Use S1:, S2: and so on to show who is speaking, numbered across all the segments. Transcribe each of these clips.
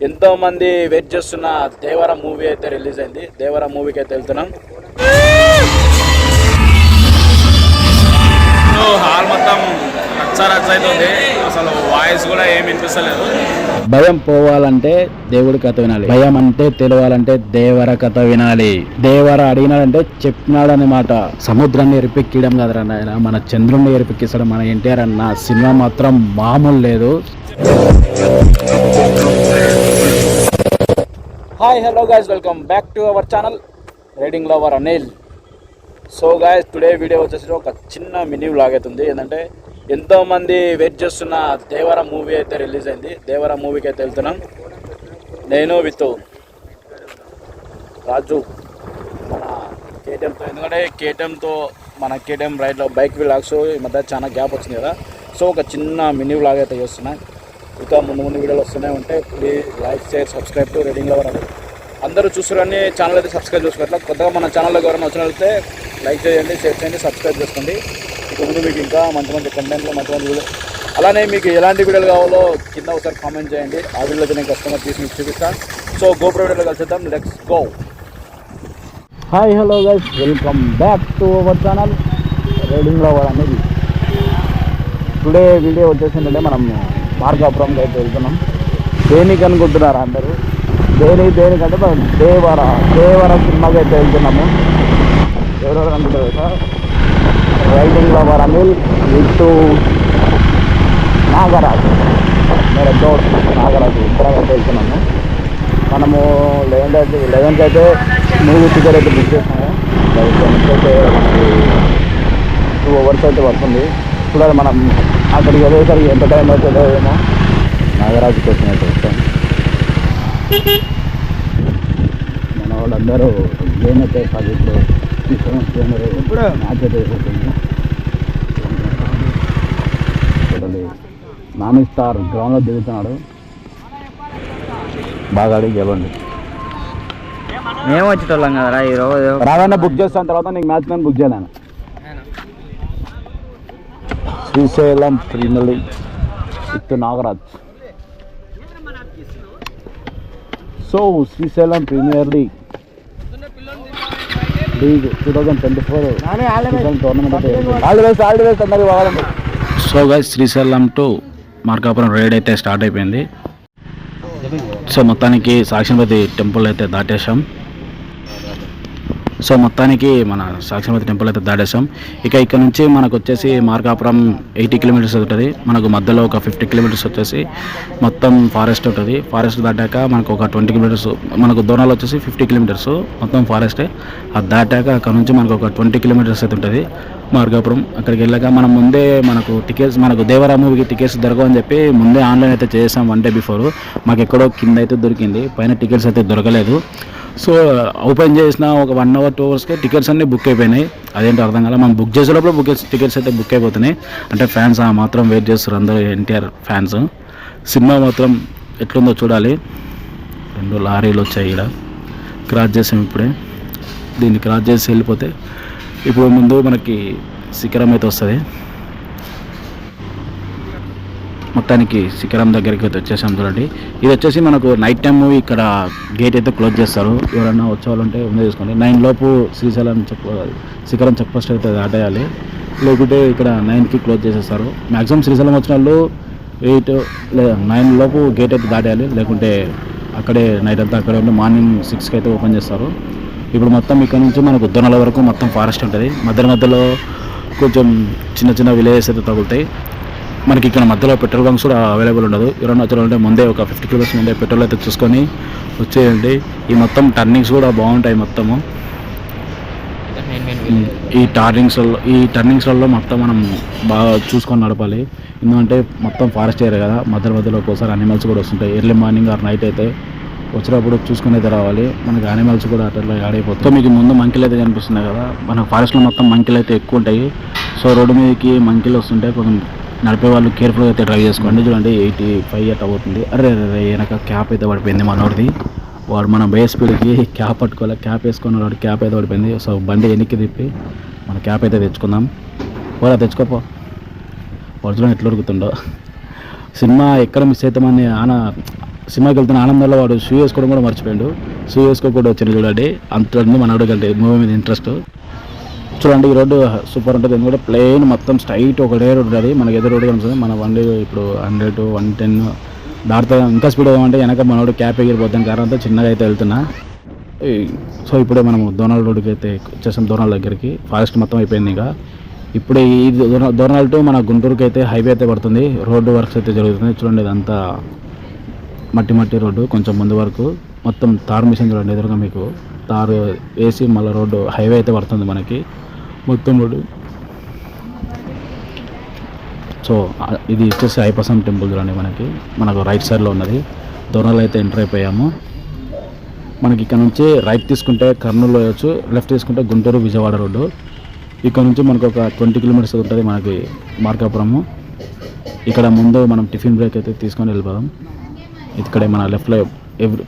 S1: ఎంతోమంది వెయిట్ చేస్తున్న దేవర మూవీ అయితే రిలీజ్ అయింది. దేవర మూవీకి అయితే వెళ్తున్నాం. హాల్ మొత్తం రచ్చ అవుతుంది. అసలు వాయిస్ కూడా ఏమి వినిపిస్తలేదు. భయం పోవాలంటే దేవుడి కథ వినాలి. భయం అంటే తెలియాలంటే దేవర కథ వినాలి. దేవర అడిగినాడంటే చెప్పినాడని మాట. సముద్రాన్ని ఎరిపెక్కడం కదరా నాయన, మన చంద్రుడిని ఎరిపెక్కిస్తాడు మన ఎన్టీఆర్ అన్న. సినిమా మాత్రం మామూలు లేదు. Hi hello guys, welcome back to our channel riding lover Anil. So guys, today video వచ్చేసి ఒక చిన్న మినీ వ్లాగ్ అవుతుంది. ఏంటంటే ఎంతోమంది వెయిట్ చేస్తున్న దేవర మూవీ అయితే రిలీజ్ అయింది. దేవర మూవీకి అయితే వెళ్తున్నాం. నేను విత్ రాజు మన కేటీఎంతో. ఎందుకంటే కేటీఎంతో మన కేటీఎం రైడ్లో బైక్ వ్లాగ్స్ ఈ మధ్య చాలా గ్యాప్ వచ్చింది కదా. సో ఒక చిన్న మినీ వ్లాగ్ అయితే చేస్తున్నాను. ఇంకా ముందు వీడియోలు వస్తూనే ఉంటాయి. Please like, share, subscribe to riding lover అని. అందరూ చూస్తారని ఛానల్ అయితే సబ్స్క్రైబ్ చేసుకోవట్లేదు. కొత్తగా మన ఛానల్లోకి ఎవరైనా వచ్చినట్లయితే లైక్ చేయండి, షేర్ చేయండి, సబ్స్క్రైబ్ చేసుకోండి. ఇక ముందు మీకు ఇంకా మంచి మంచి కంటెంట్లు, మంచి మంచి వీడియో, అలానే మీకు ఎలాంటి వీడియోలు కావాలో కింద ఒకసారి కామెంట్ చేయండి. ఆ వీడియోలో నేను కస్టమర్ తీసి మీకు చూపిస్తాను. సో గోప్రో వీడియోలో కలిసిద్దాం. Let's go. Hi hello guys, welcome back to our channel riding lover అనేది. టుడే వీడియో వచ్చేసిందంటే మనం మార్కాపురంకి అయితే వెళ్తున్నాం. దేనికి అనుకుంటున్నారు అందరూ? దేనికంటే మనం దేవర సినిమాకి అయితే వెళ్తున్నాము. ఎవరెవరు అనుకుంటారు sir? Riding lover Anil with Nagaraju, మీరు దోస్త్ నాగరాజు ఇద్దరం అయితే వెళ్తున్నాము. మనము 11కి అయితే మూవీ టికెట్ అయితే బుక్ చేసాము. అయితే మనకి 2 hours అయితే పడుతుంది. చూడాలి మనం అక్కడికి వెళ్ళేసరికి ఎంత టైం అవుతుందో ఏమో. నాగరాజు కోసం అయితే వచ్చాము. మన వాళ్ళందరూ గేమ్ అయితే కాదు ఇప్పుడు మ్యాచ్ అయితే వేసేస్తుంది. చూడాలి, నాని స్టార్ గ్రౌండ్లో దిగుతున్నాడు. బాగా అడిగి గెలవండి.
S2: మేము వచ్చేటోళ్ళం కదరా ఈరోజు.
S1: రాగానే బుక్ చేస్తాను, తర్వాత నీకు మ్యాచ్ నేను బుక్ చేయలేను. Srisailam premier league with Nagaraj. So Srisailam premier league 2024 tournament అయితే ఆల్ ది బెస్ట్ అందరికీ బాగుంది. So guys, Srisailam to Markapuram ride అయితే స్టార్ట్ అయిపోయింది. సో మొత్తానికి సాక్షిపతి టెంపుల్ అయితే దాటేసాం. మన సాక్షిపతి టెంపుల్ అయితే దాటేసాం. ఇక్కడ నుంచి మనకు వచ్చేసి మార్కాపురం 80 kilometers ఉంటుంది. మనకు మధ్యలో ఒక 50 kilometers వచ్చేసి మొత్తం ఫారెస్ట్ ఉంటుంది. ఫారెస్ట్ దాటాక మనకు ఒక 20 kilometers, మనకు దూరాలు వచ్చేసి 50 kilometers మొత్తం ఫారెస్టే. అది దాటాక అక్కడ నుంచి మనకు ఒక 20 kilometers అయితే ఉంటుంది మార్కాపురం. అక్కడికి వెళ్ళాక మనం ముందే మనకు టికెట్స్, మనకు దేవరా మూవీకి టికెట్స్ దొరకవని చెప్పి ముందే ఆన్లైన్ అయితే చేసాం 1 day బిఫోర్. మాకు ఎక్కడో కింద అయితే దొరికింది, పైన టికెట్స్ అయితే దొరకలేదు. సో ఓపెన్ చేసిన ఒక 1 hour 2 hours టికెట్స్ అన్నీ బుక్ అయిపోయినాయి. అదేంటో అర్థం కాలే. మనం బుక్ చేసేటప్పుడు టికెట్స్ అయితే బుక్ అయిపోతున్నాయి. అంటే ఫ్యాన్స్ మాత్రం వెయిట్ చేస్తారు, అందరూ ఎన్టీఆర్ ఫ్యాన్స్. సినిమా మాత్రం ఎట్లుందో చూడాలి. 2 లారీలు వచ్చాయి. ఇక్కడ క్రాస్ చేసాం. ఇప్పుడే దీన్ని క్రాస్ చేసి వెళ్ళిపోతే ఇప్పుడు ముందు మనకి శిఖరం అయితే వస్తుంది. మొత్తానికి శిఖరం దగ్గరికి అయితే వచ్చేసాం. చూడండి, ఇది వచ్చేసి మనకు నైట్ టైం మూవీ. ఇక్కడ గేట్ అయితే క్లోజ్ చేస్తారు. ఎవరైనా వచ్చేవాళ్ళంటే ముందే చూసుకోండి. 9 లోపు శ్రీశైలం శిఖరం చెక్ పోస్ట్ అయితే దాటేయాలి. లేకుంటే ఇక్కడ 9కి క్లోజ్ చేసేస్తారు. మ్యాక్సిమం శ్రీశైలం వచ్చిన వాళ్ళు 8 లేదా 9 లోపు గేట్ అయితే దాటేయాలి. లేకుంటే అక్కడే నైట్ అంతా అక్కడే ఉండి మార్నింగ్ 6కి అయితే ఓపెన్ చేస్తారు. ఇప్పుడు మొత్తం ఇక్కడ నుంచి మనకు దొనల వరకు మొత్తం ఫారెస్ట్ ఉంటుంది. మధ్యలో కొంచెం చిన్న విలేజెస్ అయితే తగులుతాయి. మనకి ఇక్కడ మధ్యలో పెట్రోల్ బంక్స్ కూడా అవైలబుల్ ఉండదు. ఎవరైనా వచ్చారంటే ముందే ఒక 50 kilometers ముందే పెట్రోల్ అయితే చూసుకొని వచ్చేయండి. ఈ మొత్తం టర్నింగ్స్ కూడా బాగుంటాయి. మొత్తము ఈ టర్నింగ్స్లలో మొత్తం మనం బాగా చూసుకొని నడపాలి. ఎందుకంటే మొత్తం ఫారెస్ట్ ఏరియా కదా. మధ్యలో ఒక్కోసారి అనిమల్స్ కూడా వస్తుంటాయి. ఎర్లీ మార్నింగ్ ఆర్ నైట్ అయితే వచ్చినప్పుడు చూసుకుని అయితే రావాలి. మనకి అనిమల్స్ కూడా అట్లా ఆడైపోతాయి. మీకు ముందు మంకీలు అయితే కనిపిస్తున్నాయి కదా. మన ఫారెస్ట్లో మొత్తం మంకీలు అయితే ఎక్కువ ఉంటాయి. సో రోడ్డు మీదకి మంకీలు వస్తుంటాయి. కొంచెం నడిపే వాళ్ళు కేర్ఫుల్గా అయితే డ్రైవ్ చేసుకోండి. చూడండి 85 అట్లా అవుతుంది. అరే వెనక క్యాప్ అయితే పడిపోయింది మనోడిది. వాడు మన బే స్పీడ్కి క్యాప్ పట్టుకోవాలి. క్యాప్ వేసుకున్న వాడు క్యాప్ అయితే పడిపోయింది. సో బండి వెనక్కి తిప్పి మన క్యాప్ అయితే తెచ్చుకుందాం. పోరా తెచ్చుకోపో. ఒరిజినల్ ఎట్లా ఉరుకుతుండో. సినిమా ఎక్కడ మిస్ అవుతామని సినిమాకి వెళ్తున్న ఆనందంలో వాడు షూ వేసుకోవడం కూడా మర్చిపోయాడు. షూ వేసుకోకుండా వచ్చింది చూడండి. అంత మనోడు కంటే మూవీ మీద ఇంట్రెస్ట్. చూడండి ఈ రోడ్డు సూపర్ ఉంటుంది. ఎందుకంటే ప్లెయిన్ మొత్తం స్ట్రైట్ ఒకటే రోడ్డు ఉంటుంది. మనకి ఎదురు రోడ్డు కనిపిస్తుంది. మన బండి ఇప్పుడు 100 110 దాటుతా ఇంకా స్పీడ్ ఏమంటే వెనక మనోడు క్యాప్ ఎగిరిపోతాను కారణంతో చిన్నగా అయితే వెళ్తున్నా. సో ఇప్పుడే మనము దోనాల్ రోడ్డుకి అయితే వచ్చేసాం. దోనాల్ దగ్గరికి ఫారెస్ట్ మొత్తం అయిపోయింది. ఇంకా ఇప్పుడే ఈ దోనాల్ టు మన గుంటూరుకి అయితే హైవే అయితే పడుతుంది. రోడ్డు వర్క్స్ అయితే జరుగుతుంది. చూడండి ఇదంతా మట్టి రోడ్డు. కొంచెం ముందు వరకు మొత్తం తారు మిషన్ చూడండి. ఎదురుగా మీకు తారు వేసి మళ్ళీ రోడ్డు హైవే అయితే పడుతుంది మనకి మొత్తం రోడ్డు. సో ఇది వచ్చేసి ఐపసం టెంపుల్ చూడండి. మనకు రైట్ సైడ్లో ఉన్నది. దూరాలు అయితే ఎంటర్ అయిపోయాము. మనకి ఇక్కడ నుంచి రైట్ తీసుకుంటే కర్నూలు వేయచ్చు, లెఫ్ట్ తీసుకుంటే గుంటూరు విజయవాడ రోడ్డు. ఇక్కడ నుంచి మనకు ఒక 20 కిలోమీటర్స్ ఉంటుంది మనకి మార్కాపురము. ఇక్కడ ముందు మనం టిఫిన్ బ్రేక్ అయితే తీసుకొని వెళ్ళిపోదాం. ఇక్కడే మన లెఫ్ట్లో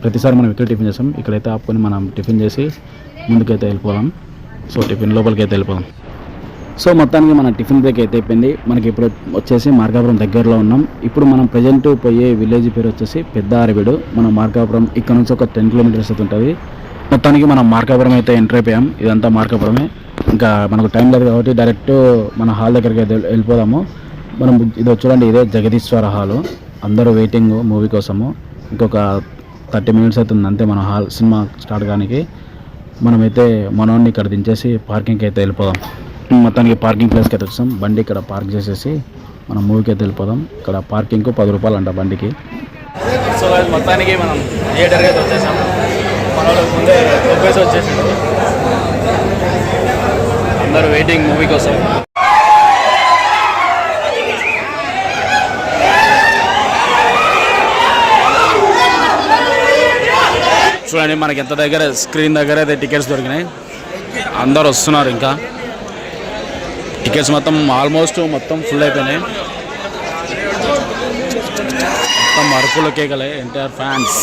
S1: ప్రతిసారి మనం ఇక్కడ టిఫిన్ చేస్తాం. ఇక్కడైతే ఆపుకొని మనం టిఫిన్ చేసి ముందుకైతే వెళ్ళిపోదాం. సో టిఫిన్ లోపలికి అయితే వెళ్ళిపోదాం. సో మొత్తానికి మన టిఫిన్ బ్రేక్ అయితే అయిపోయింది. మనకి ఇప్పుడు వచ్చేసి మార్కాపురం దగ్గరలో ఉన్నాం. ఇప్పుడు మనం ప్రజెంట్ పోయే విలేజ్ పేరు వచ్చేసి పెద్ద ఆరవీడు. మనం మార్కాపురం ఇక్కడ నుంచి ఒక 10 కిలోమీటర్స్ అయితే ఉంటుంది. మొత్తానికి మనం మార్కాపురం అయితే ఎంటర్ అయిపోయాం. ఇదంతా మార్కాపురమే. ఇంకా మనకు టైం లేదు కాబట్టి డైరెక్ట్ మన హాల్ దగ్గరికి అయితే వెళ్ళిపోదాము. మనం ఇది చూడండి, ఇదే జగదీశ్వర హాలు. అందరూ వెయిటింగ్ మూవీ కోసము. ఇంకొక 30 మినిట్స్ అవుతుంది అంతే మన హాల్ సినిమా స్టార్ట్ కానికి. మనమైతే మనోడిని ఇక్కడ దించేసి పార్కింగ్కి అయితే వెళ్ళిపోదాం. మొత్తానికి పార్కింగ్ ప్లేస్కి అయితే వచ్చాం. బండి ఇక్కడ పార్క్ చేసేసి మనం మూవీకి అయితే వెళ్ళిపోదాం. ఇక్కడ పార్కింగ్కు 10 రూపాయలు అంట బండికి. సో మొత్తానికి మనం థియేటర్కి అయితే వచ్చేసాం. మనోడు ముందే ఒప్పేసి వచ్చేసాడు. అందరూ వెయిటింగ్ మూవీ కోసం. చూడండి మనకి ఎంత దగ్గర స్క్రీన్ దగ్గర అయితే టికెట్స్ దొరికినాయి. అందరూ వస్తున్నారు. ఇంకా టికెట్స్ ఆల్మోస్ట్ మొత్తం ఫుల్ అయిపోయినాయి. మొత్తం అరుపులు కేకలే NTR fans.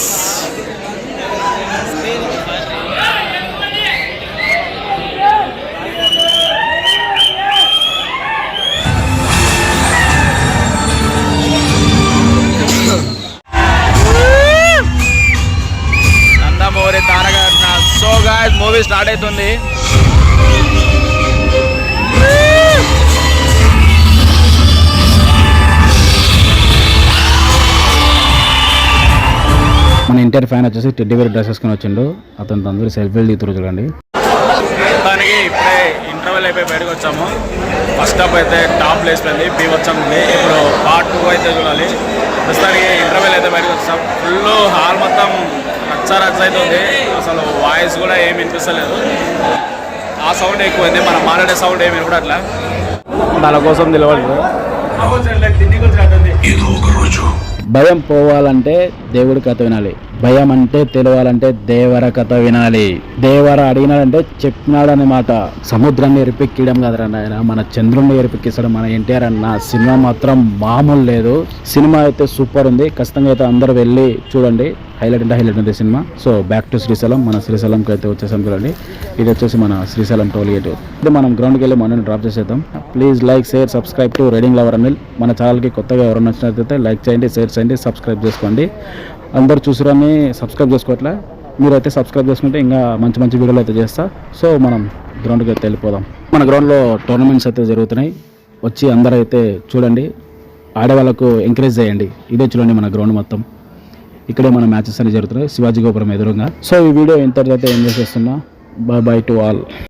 S1: Nandamuri Taraka so guys movie start అవుతుంది. మన ఎన్టీఆర్ ఫ్యాన్ వచ్చేసి టెడ్డీ వేర్ డ్రెస్ వేసుకొని వచ్చిండు. అతను అందరూ సెల్ఫీలు దిగుతారు చూడండి. మొత్తానికి ఇప్పుడే ఇంటర్వెల్ అయిపోయి బయటకు వచ్చాము. ఫస్ట్ హాఫ్ అయితే టాప్ ప్లేస్ పోయింది, బీభత్సం ఉంది. ఇప్పుడు పార్ట్ 2 అయితే చూడాలి. ప్రస్తుతానికి ఇంటర్వెల్ అయితే బయటకు వచ్చాం. ఫుల్ హాల్ మొత్తం రచ్చ అవుతుంది. అసలు వాయిస్ కూడా ఏమి వినిపిస్తలేదు. ఆ సౌండ్ ఎక్కువైంది. మనం మాట్లాడే సౌండ్ ఏమి వినపడట్లా. దాని కోసం నిలబడలేదు. భయం పోవాలంటే దేవుడి కథ వినాలి. భయం అంటే తెలియాలంటే దేవర కథ వినాలి. దేవర అడిగినాడంటే చెప్పినాడనే మాట. సముద్రాన్ని ఎరిపెక్కియడం కాదురా నాయన, మన చంద్రుడిని ఎరిపెక్కిస్తాడు మన ఎన్టీఆర్ అన్న. సినిమా మాత్రం మామూలు లేదు. సినిమా అయితే సూపర్ ఉంది. ఖచ్చితంగా అయితే అందరూ వెళ్ళి చూడండి. హైలైట్ అంటే హైలైట్ ఉంది cinema. So back to Srisailam. మన శ్రీశైలంకి అయితే వచ్చేసాం చూడండి. ఇది వచ్చేసి మన శ్రీశైలం టోల్ గేట్. ఇది మనం గ్రౌండ్కి వెళ్ళి మనని డ్రాప్ చేసేద్దాం. Please like, share, subscribe to riding lover Anil. మన ఛానల్కి కొత్తగా ఎవరైనా నచ్చినట్లయితే లైక్ చేయండి, షేర్ చేయండి, సబ్స్క్రైబ్ చేసుకోండి. అందరు చూసురాని సబ్స్క్రైబ్ చేసుకోవట్లే. మీరైతే సబ్స్క్రైబ్ చేసుకుంటే ఇంకా మంచి మంచి వీడియోలు అయితే చేస్తా. సో మనం గ్రౌండ్కి అయితే వెళ్ళిపోదాం. మన గ్రౌండ్లో టోర్నమెంట్స్ అయితే జరుగుతున్నాయి. వచ్చి అందరూ అయితే చూడండి. ఆడవాళ్ళకు ఎంకరేజ్ చేయండి. ఇదే చూడండి మన గ్రౌండ్ మొత్తం. ఇక్కడే మన మ్యాచెస్ అన్ని జరుగుతున్నాయి శివాజీ గోపురం ఎదురుగా. సో ఈ వీడియో ఇంతటితో ఎంజాయ్ చేస్తున్నా. By to all.